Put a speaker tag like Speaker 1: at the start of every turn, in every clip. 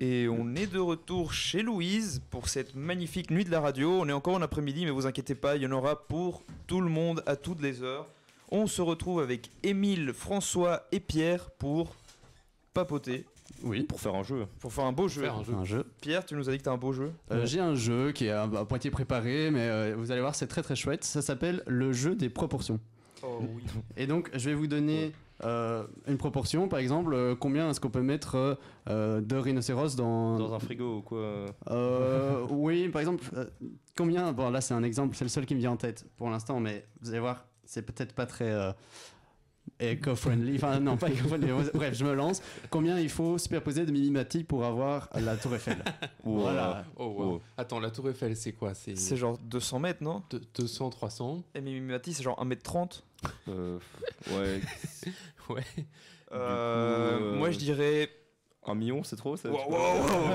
Speaker 1: Et on est de retour chez Louise pour cette magnifique nuit de la radio. On est encore en après-midi, mais vous inquiétez pas, il y en aura pour tout le monde à toutes les heures. On se retrouve avec Émile, François et Pierre pour papoter.
Speaker 2: Oui.
Speaker 3: Pour faire un jeu.
Speaker 1: Pour faire un beau jeu.
Speaker 2: Un jeu.
Speaker 1: Pierre, tu nous as dit que t'as un beau jeu.
Speaker 2: J'ai un jeu qui est à moitié préparé, mais vous allez voir, c'est très très chouette. Ça s'appelle le jeu des proportions.
Speaker 1: Oh oui.
Speaker 2: Et donc, je vais vous donner une proportion. Par exemple, combien est-ce qu'on peut mettre de rhinocéros
Speaker 3: Dans un frigo ou quoi
Speaker 2: Oui, par exemple, combien... Bon, là, c'est un exemple, c'est le seul qui me vient en tête pour l'instant, mais vous allez voir, c'est peut-être pas très... eco-friendly, enfin non pas eco-friendly, bref je me lance. Combien il faut superposer de Mimimati pour avoir la tour Eiffel? Voilà.
Speaker 4: Oh, wow. Attends, la tour Eiffel c'est quoi?
Speaker 1: C'est genre 200 mètres, non?
Speaker 4: 200, 300.
Speaker 1: Et Mimimati c'est genre 1m30.
Speaker 3: Ouais.
Speaker 4: Ouais.
Speaker 1: Moi je dirais...
Speaker 3: 1 million, c'est trop ça?
Speaker 1: Wow,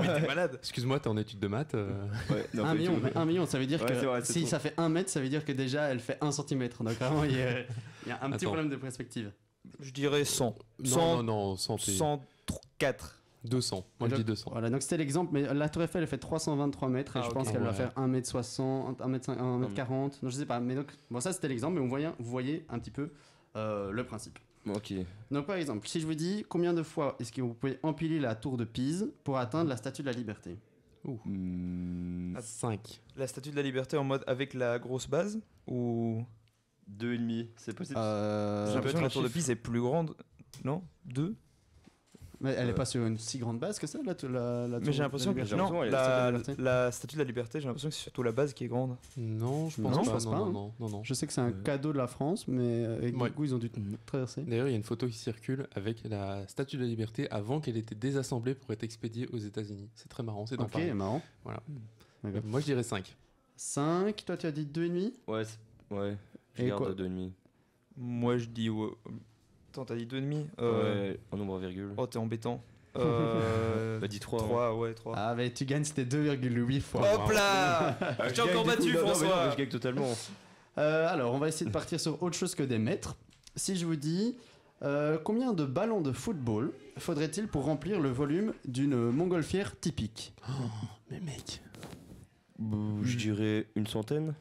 Speaker 1: mais t'es malade.
Speaker 4: Excuse-moi, t'es en études de maths
Speaker 3: Ouais, non,
Speaker 2: 1 million, mais 1 million, ça veut dire que
Speaker 3: c'est vrai, c'est
Speaker 2: si
Speaker 3: trop.
Speaker 2: ça fait 1 mètre, ça veut dire que déjà elle fait 1 centimètre. Donc vraiment, il y a un petit
Speaker 4: Attends.
Speaker 2: problème de perspective.
Speaker 1: Je dirais 100.
Speaker 4: Non, 100,
Speaker 1: 104.
Speaker 4: 200. Moi je dis 200.
Speaker 2: Voilà, donc c'était l'exemple, mais la tour Eiffel elle fait 323 mètres et je pense qu'elle va faire 1m60, 1m40, non je sais pas, mais donc, bon ça c'était l'exemple, mais vous voyez un petit peu le principe.
Speaker 3: Ok.
Speaker 2: Donc par exemple, si je vous dis combien de fois est-ce que vous pouvez empiler la tour de Pise pour atteindre la statue de la Liberté?
Speaker 4: 5.
Speaker 1: La statue de la liberté en mode avec la grosse base ou...
Speaker 3: 2,5, c'est possible?
Speaker 1: J'ai l'impression que la tour de Pise est plus grande. Non 2?
Speaker 2: Mais elle est pas sur une si grande base que ça, la tour
Speaker 1: Mais j'ai l'impression que
Speaker 2: de la
Speaker 1: non,
Speaker 2: Liberté.
Speaker 1: la statue de la liberté, j'ai l'impression que c'est surtout la base qui est grande.
Speaker 4: Non, je
Speaker 2: Non,
Speaker 4: pense
Speaker 2: je
Speaker 4: pas.
Speaker 2: pense pas, hein.
Speaker 4: Non.
Speaker 2: Je sais que c'est un cadeau de la France, mais avec
Speaker 4: Ouais.
Speaker 2: du coup ils ont dû traverser.
Speaker 4: D'ailleurs, il y a une photo qui circule avec la statue de la Liberté avant qu'elle ait été désassemblée pour être expédiée aux États-Unis. C'est très marrant, c'est dans
Speaker 2: Ok,
Speaker 4: Paris.
Speaker 2: marrant.
Speaker 4: Voilà.
Speaker 2: D'accord.
Speaker 4: Moi je dirais 5.
Speaker 2: 5, toi tu as dit 2,5.
Speaker 3: Ouais, ouais. Je
Speaker 2: Et quoi?
Speaker 3: garde 2,5.
Speaker 1: Moi je dis... Attends, t'as dit 2,5
Speaker 3: Ouais, en nombre virgule.
Speaker 1: Oh, t'es embêtant.
Speaker 3: Bah dis 3.
Speaker 1: 3, ouais, 3.
Speaker 2: Ah mais tu gagnes, c'était 2,8 fois.
Speaker 1: Hop là Je t'ai encore battu, François.
Speaker 3: Je gagne totalement.
Speaker 2: Alors, on va essayer de partir sur autre chose que des mètres. Si je vous dis combien de ballons de football faudrait-il pour remplir le volume d'une montgolfière typique?
Speaker 4: Mais mec.
Speaker 3: Je dirais une centaine.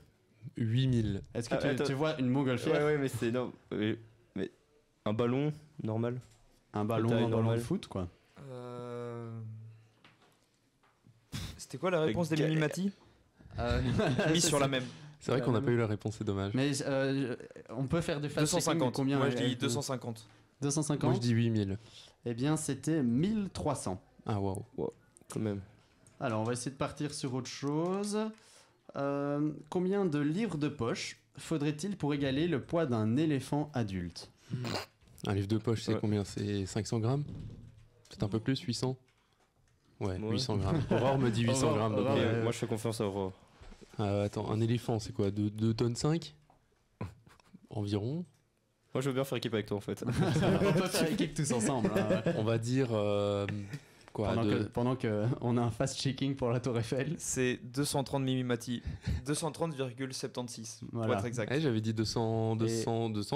Speaker 4: 8000.
Speaker 2: Est-ce que
Speaker 3: Attends.
Speaker 2: tu vois une montgolfière?
Speaker 3: Ouais, mais c'est énorme. Mais un ballon normal.
Speaker 2: Un ballon,
Speaker 3: Taille
Speaker 2: un ballon de
Speaker 3: normale.
Speaker 2: foot, quoi.
Speaker 1: C'était quoi la réponse des Mimimati? Mis sur la même.
Speaker 4: C'est vrai qu'on n'a pas eu la réponse, c'est dommage.
Speaker 2: Mais on peut faire des fast-checking,
Speaker 1: 250.
Speaker 2: combien?
Speaker 1: Moi je dis 250.
Speaker 2: 250.
Speaker 4: Moi je dis 8000.
Speaker 2: Eh bien, c'était 1300.
Speaker 4: Ah waouh.
Speaker 3: Quand même.
Speaker 2: Alors, on va essayer de partir sur autre chose. Combien de livres de poche faudrait-il pour égaler le poids d'un éléphant adulte?
Speaker 4: Un livre de poche, c'est
Speaker 3: Ouais.
Speaker 4: combien? C'est 500 grammes? Peut-être un peu plus, 800? Ouais,
Speaker 3: Ouais.
Speaker 4: 800 grammes. Aurore me dit 800
Speaker 2: Aurore,
Speaker 4: grammes. donc,
Speaker 2: Aurore,
Speaker 3: Moi je fais confiance à Aurore.
Speaker 4: attends, un éléphant, c'est quoi? 2 tonnes 5? Environ.
Speaker 3: Moi je veux bien faire équipe avec toi en fait.
Speaker 2: On peut faire équipe tous ensemble. Hein.
Speaker 4: On va dire... quoi?
Speaker 2: Pendant que on a un fast-checking pour la tour Eiffel.
Speaker 1: C'est 230 Mimimati. 230,76 pour
Speaker 2: Voilà.
Speaker 1: être exact.
Speaker 4: Ouais, j'avais dit 200,
Speaker 2: Et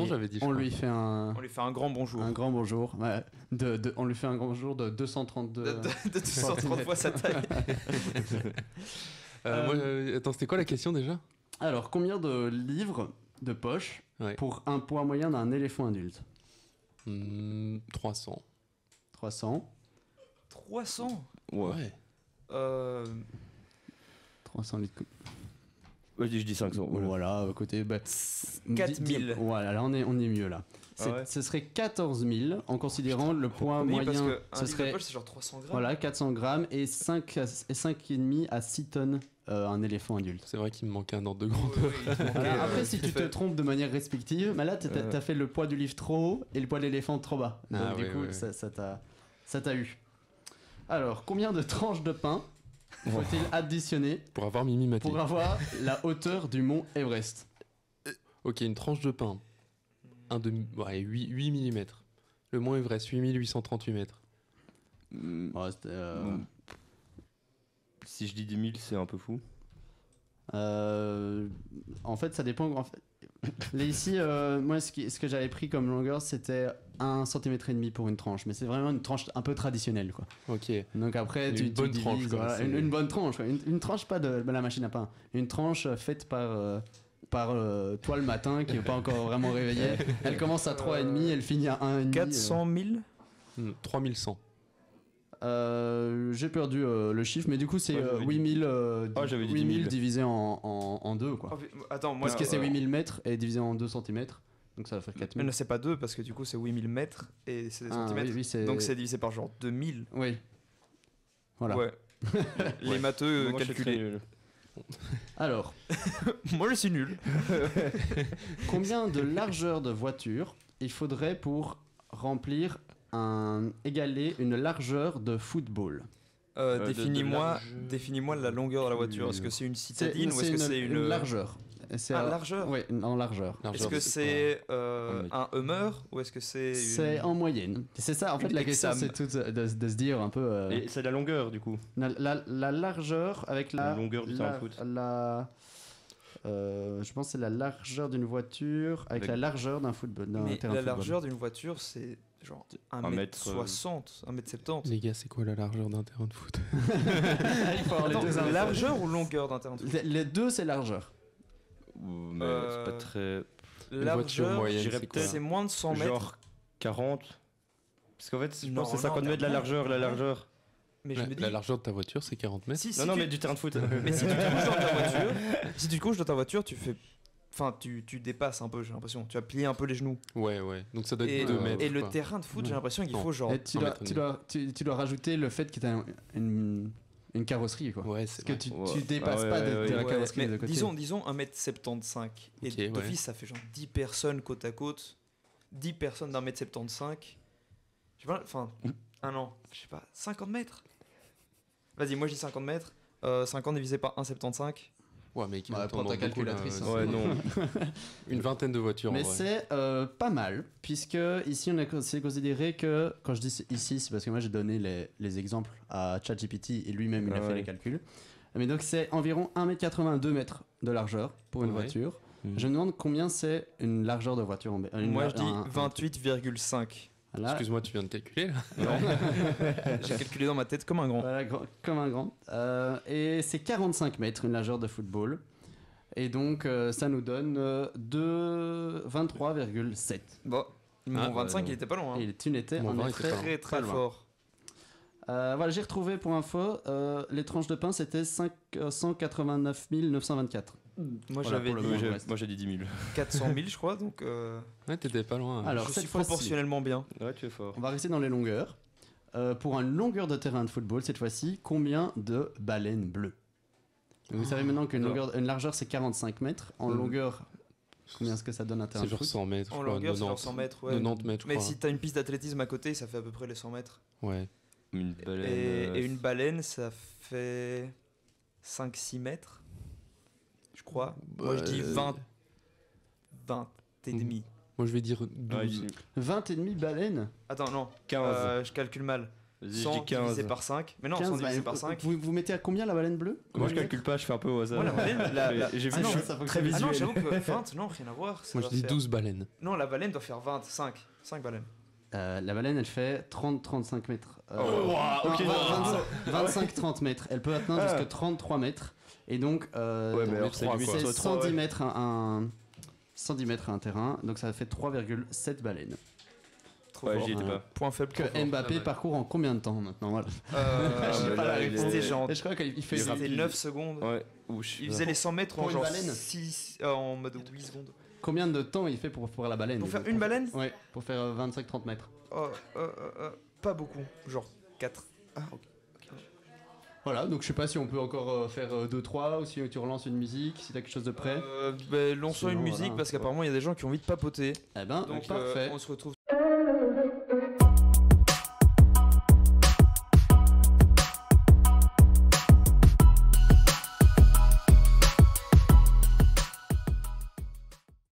Speaker 4: j'avais dit. je
Speaker 2: On
Speaker 4: crois.
Speaker 2: lui fait un
Speaker 1: On lui fait un grand bonjour.
Speaker 2: grand bonjour. Ouais, on lui fait un grand bonjour de 232.
Speaker 1: De 230 fois sa taille.
Speaker 4: Attends, c'était quoi la question déjà?
Speaker 2: Alors, combien de livres de poche
Speaker 4: Ouais.
Speaker 2: pour un poids moyen d'un éléphant adulte?
Speaker 4: 300.
Speaker 2: 300.
Speaker 1: 300
Speaker 3: Ouais.
Speaker 2: 300 litres.
Speaker 3: Ouais, je dis 500. Voilà.
Speaker 2: Voilà, côté...
Speaker 1: 4000.
Speaker 2: Voilà, là on est mieux là.
Speaker 3: Ah ouais.
Speaker 2: Ce serait 14 000 en considérant le poids
Speaker 1: Oui,
Speaker 2: moyen.
Speaker 1: parce que un
Speaker 2: Ce
Speaker 1: livre de
Speaker 2: serait
Speaker 1: poche c'est genre 300 grammes.
Speaker 2: voilà, 400 grammes et 5,5 à 6 tonnes un éléphant adulte.
Speaker 4: C'est vrai qu'il me manquait un ordre de
Speaker 1: Oui,
Speaker 4: grandeur.
Speaker 1: oui, il manquait,
Speaker 2: Voilà, après, si
Speaker 1: vite
Speaker 2: tu te
Speaker 1: fait.
Speaker 2: trompes de manière respective, mais là, t'as fait le poids du livre trop haut et le poids de l'éléphant trop bas. Donc,
Speaker 4: Ah,
Speaker 2: du
Speaker 4: ouais,
Speaker 2: coup,
Speaker 4: ouais.
Speaker 2: ça t'a eu. Alors, combien de tranches de pain faut-il additionner
Speaker 4: Pour avoir Mimi Mati.
Speaker 2: pour avoir la hauteur du mont Everest?
Speaker 4: Ok, une tranche de pain. 8 mm. Le mont Everest, 8838 mètres.
Speaker 3: Mm,
Speaker 2: Ouais, c'était,
Speaker 3: Si je dis 10 000, c'est un peu fou.
Speaker 2: En fait, ça dépend. En fait, là, ici, moi, ce que j'avais pris comme longueur, c'était 1,5 cm pour une tranche. Mais c'est vraiment une tranche un peu traditionnelle, quoi.
Speaker 4: Ok.
Speaker 2: Donc après,
Speaker 4: Une
Speaker 2: tu
Speaker 4: bonne
Speaker 2: divises,
Speaker 4: tranche, quoi,
Speaker 2: voilà,
Speaker 4: c'est-
Speaker 2: une bonne tranche. Ouais. Une tranche, pas de la machine à pain. Une tranche faite par toi le matin, qui n'est pas encore vraiment réveillé. Elle commence à 3,5, elle finit à 1,5.
Speaker 1: 400 000
Speaker 4: 3100.
Speaker 2: J'ai perdu le chiffre, mais du coup, c'est
Speaker 3: Ouais, j'avais dit-
Speaker 2: 8000
Speaker 3: j'avais dit
Speaker 2: 8000
Speaker 3: 10 000.
Speaker 2: divisé en deux, quoi.
Speaker 1: Attends, moi,
Speaker 2: Parce que c'est 8000 mètres et divisé en 2 cm. Donc ça va faire
Speaker 1: Mais
Speaker 2: 4000.
Speaker 1: non, c'est pas 2 parce que du coup c'est 8000 mètres et c'est des
Speaker 2: Ah,
Speaker 1: centimètres.
Speaker 2: oui, c'est...
Speaker 1: Donc c'est divisé par genre 2000.
Speaker 2: Oui. Voilà.
Speaker 1: Ouais. Les matheux
Speaker 3: Moi, je suis très
Speaker 1: calculés.
Speaker 3: nul.
Speaker 2: Alors,
Speaker 1: Moi je suis nul.
Speaker 2: combien de largeur de voiture il faudrait pour remplir égaler une largeur de football?
Speaker 3: de
Speaker 1: Définis-moi
Speaker 4: largeur.
Speaker 1: définis-moi la longueur de la voiture. Est-ce que c'est une citadine ou est-ce que c'est
Speaker 2: une largeur. C'est
Speaker 1: Ah, largeur.
Speaker 2: Oui, en largeur.
Speaker 1: Est-ce que c'est
Speaker 3: mètre.
Speaker 1: un Hummer ou est-ce que c'est
Speaker 2: C'est en moyenne. C'est ça, en fait,
Speaker 1: une
Speaker 2: la question,
Speaker 1: Exam.
Speaker 2: c'est tout de se dire un peu...
Speaker 3: Et c'est la longueur du coup.
Speaker 2: La largeur avec la...
Speaker 3: La longueur du terrain de foot.
Speaker 2: je pense que c'est la largeur d'une voiture avec
Speaker 3: Avec-
Speaker 2: la largeur d'un football. D'un
Speaker 1: Mais
Speaker 2: terrain
Speaker 1: la
Speaker 2: de football.
Speaker 1: largeur d'une voiture c'est genre 1m60, 1m70.
Speaker 4: Les gars, c'est quoi la largeur d'un terrain de foot?
Speaker 2: Il faut avoir les
Speaker 1: Attends,
Speaker 2: deux infos.
Speaker 1: largeur ou longueur d'un terrain de foot?
Speaker 2: Les deux, c'est largeur.
Speaker 3: Mais c'est pas très.
Speaker 4: Une voiture
Speaker 1: Largeur,
Speaker 4: moyenne,
Speaker 3: j'irais
Speaker 4: c'est quoi?
Speaker 1: c'est moins de 100 mètres.
Speaker 3: Genre 40. Parce qu'en fait, je
Speaker 1: Non,
Speaker 3: pense que c'est
Speaker 1: non,
Speaker 3: 50 mètres la
Speaker 1: non.
Speaker 3: largeur, la largeur.
Speaker 1: Mais je me dis,
Speaker 4: La largeur de ta voiture, c'est 40 mètres.
Speaker 1: si
Speaker 3: Non, non,
Speaker 1: tu-
Speaker 3: mais du terrain de foot.
Speaker 1: mais si tu te couches dans ta voiture, si tu te couches dans ta voiture, tu fais, enfin, tu dépasses un peu, j'ai l'impression. Tu vas plier un peu les genoux.
Speaker 4: Ouais. Donc ça doit
Speaker 1: Et,
Speaker 4: être 2 mètres.
Speaker 1: et le
Speaker 4: quoi.
Speaker 1: terrain de foot, j'ai
Speaker 2: Ouais.
Speaker 1: l'impression qu'il
Speaker 4: Non.
Speaker 1: faut genre.
Speaker 2: Et tu
Speaker 4: un
Speaker 2: dois,
Speaker 4: mètre et
Speaker 2: tu,
Speaker 4: demi.
Speaker 2: dois, tu dois rajouter le fait que tu as une carrosserie, quoi.
Speaker 4: Ouais,
Speaker 2: Parce
Speaker 4: c'est
Speaker 2: que
Speaker 4: vrai.
Speaker 2: tu
Speaker 3: Ouais.
Speaker 2: dépasses
Speaker 3: Ah ouais,
Speaker 2: pas
Speaker 3: ouais,
Speaker 2: de la
Speaker 1: Ouais,
Speaker 2: carrosserie
Speaker 1: mais
Speaker 2: de côté.
Speaker 1: disons 1m75. Et
Speaker 4: Ok, ouais.
Speaker 1: d'office, ça fait genre 10 personnes côte à côte. 10 personnes d'1m75. Je sais pas, enfin, je sais pas, 50 mètres. Vas-y, moi je dis 50 mètres. 50 divisé par 1,75.
Speaker 4: Ouais, mec,
Speaker 2: Ouais,
Speaker 4: t'en
Speaker 2: prends ta
Speaker 4: demandes beaucoup, là,
Speaker 2: calculatrice,
Speaker 4: c'est-
Speaker 2: hein.
Speaker 3: Ouais, non.
Speaker 4: Une vingtaine de voitures en
Speaker 2: Mais
Speaker 4: vrai.
Speaker 2: c'est pas mal, puisque ici c'est considéré que, quand je dis ici, c'est parce que moi j'ai donné les exemples à ChatGPT et lui-même il a
Speaker 3: Ah
Speaker 2: fait
Speaker 3: ouais.
Speaker 2: les calculs. Mais donc c'est environ 1,82 m de largeur pour une
Speaker 4: Ouais.
Speaker 2: voiture.
Speaker 3: Mhm.
Speaker 2: Je me demande combien c'est une largeur de voiture.
Speaker 1: Moi je dis 28,5.
Speaker 2: Voilà,
Speaker 4: Excuse-moi, tu viens de calculer là?
Speaker 1: J'ai calculé dans ma tête comme un grand.
Speaker 2: voilà, comme un grand. Et c'est 45 mètres une largeur de football. Et donc ça nous donne 23,7.
Speaker 1: Bon, mon
Speaker 4: Ah,
Speaker 1: 25 il était pas loin. Hein.
Speaker 2: Et tu n'étais
Speaker 4: Mon
Speaker 2: en
Speaker 4: 20
Speaker 2: effet
Speaker 4: était pas loin.
Speaker 1: Très très
Speaker 2: loin.
Speaker 1: fort.
Speaker 2: Voilà, j'ai retrouvé pour info, les tranches de pain c'était 189 924.
Speaker 1: Moi
Speaker 2: Voilà,
Speaker 1: j'avais
Speaker 2: pour le
Speaker 1: dit
Speaker 2: moment.
Speaker 3: Moi j'ai dit 10 000.
Speaker 1: 400 000 je crois, donc
Speaker 4: Ouais, t'étais pas loin.
Speaker 2: Alors,
Speaker 1: je
Speaker 2: cette
Speaker 1: suis
Speaker 2: fois-ci-
Speaker 1: proportionnellement bien.
Speaker 3: Ouais, tu es fort.
Speaker 2: On va rester dans les longueurs. Pour une longueur de terrain de football, cette fois-ci, combien de baleines bleues? Donc, vous savez maintenant qu'une
Speaker 3: alors.
Speaker 2: une largeur c'est 45 mètres. En
Speaker 4: Mhm.
Speaker 2: longueur, combien est-ce que ça donne un terrain
Speaker 4: C'est
Speaker 2: de
Speaker 4: genre
Speaker 2: foot?
Speaker 4: 100 mètres.
Speaker 1: En
Speaker 4: je crois,
Speaker 1: longueur c'est genre
Speaker 4: 90.
Speaker 1: 100 mètres, ouais.
Speaker 4: 90 mètres, je
Speaker 1: Mais
Speaker 4: crois.
Speaker 1: si t'as une piste d'athlétisme à côté, ça fait à peu près les 100 mètres.
Speaker 4: Ouais.
Speaker 3: Une baleine.
Speaker 1: Et une baleine, ça fait 5-6 mètres, je crois. Moi, je dis 20 et demi.
Speaker 4: Moi, je vais dire 12.
Speaker 3: Ouais, ici.
Speaker 2: 20 et demi baleines?
Speaker 1: Attends, non,
Speaker 3: 15.
Speaker 1: je calcule mal.
Speaker 3: Vas-y, je
Speaker 1: 100
Speaker 3: dis 15.
Speaker 1: divisé par 5. Mais non, 100 divisé par 5.
Speaker 2: Vous mettez à combien la baleine bleue?
Speaker 3: Moi je calcule pas, je fais un peu au hasard.
Speaker 1: Moi, la baleine,
Speaker 3: J'ai
Speaker 1: Ah
Speaker 3: vu,
Speaker 1: non,
Speaker 3: je suis
Speaker 2: ça faut que
Speaker 3: très
Speaker 2: ça-
Speaker 1: Ah non,
Speaker 3: visuel.
Speaker 1: j'avoue que 20, non, rien à voir. ça
Speaker 4: Moi, je
Speaker 1: va
Speaker 4: dis
Speaker 1: faire-
Speaker 4: 12 baleines.
Speaker 1: Non, la baleine doit faire 25. 5 baleines.
Speaker 2: La baleine elle fait 30-35 mètres.
Speaker 3: Wow, ok.
Speaker 2: 25-30 mètres. Elle peut atteindre
Speaker 3: Ah.
Speaker 2: jusqu'à 33 mètres. Et donc,
Speaker 3: Ouais, mais alors c'est
Speaker 4: trois,
Speaker 3: limite
Speaker 4: quoi.
Speaker 2: c'est
Speaker 3: soit 3,
Speaker 2: 110
Speaker 3: ouais.
Speaker 2: mètres 110 mètres à un terrain, donc ça fait 3,7 baleines.
Speaker 1: Trop
Speaker 3: Ouais,
Speaker 1: fort.
Speaker 3: j'y étais pas.
Speaker 1: Point faible.
Speaker 2: Que
Speaker 1: trop fort.
Speaker 2: Mbappé
Speaker 4: Ah ouais.
Speaker 2: parcourt en combien de temps maintenant? Voilà.
Speaker 1: Je sais
Speaker 3: mais
Speaker 1: pas
Speaker 3: là,
Speaker 1: la
Speaker 3: il
Speaker 1: réponse.
Speaker 3: est-
Speaker 1: C'était genre.
Speaker 2: Et je crois qu'il fait
Speaker 1: C'était
Speaker 3: rapide.
Speaker 1: 9 secondes.
Speaker 3: Ouais. Ou je sais
Speaker 1: Il
Speaker 3: pas.
Speaker 1: faisait les 100 mètres
Speaker 2: Pour
Speaker 1: en
Speaker 2: une
Speaker 1: genre
Speaker 2: baleine
Speaker 1: 6, en mode 8 secondes.
Speaker 2: combien de temps il fait pour la baleine?
Speaker 1: Pour faire
Speaker 2: Donc,
Speaker 1: une baleine
Speaker 2: Ouais, pour faire 25-30 mètres.
Speaker 1: Pas beaucoup. Genre 4. Ah, ok.
Speaker 2: Voilà, donc je sais pas si on peut encore faire 2-3 ou si tu relances une musique, si t'as quelque chose de prêt.
Speaker 1: Lançons
Speaker 2: Sinon,
Speaker 1: une musique
Speaker 2: voilà.
Speaker 1: parce qu'apparemment il y a des gens qui ont envie de papoter.
Speaker 2: Eh ben,
Speaker 1: Donc
Speaker 2: parfait.
Speaker 1: on se retrouve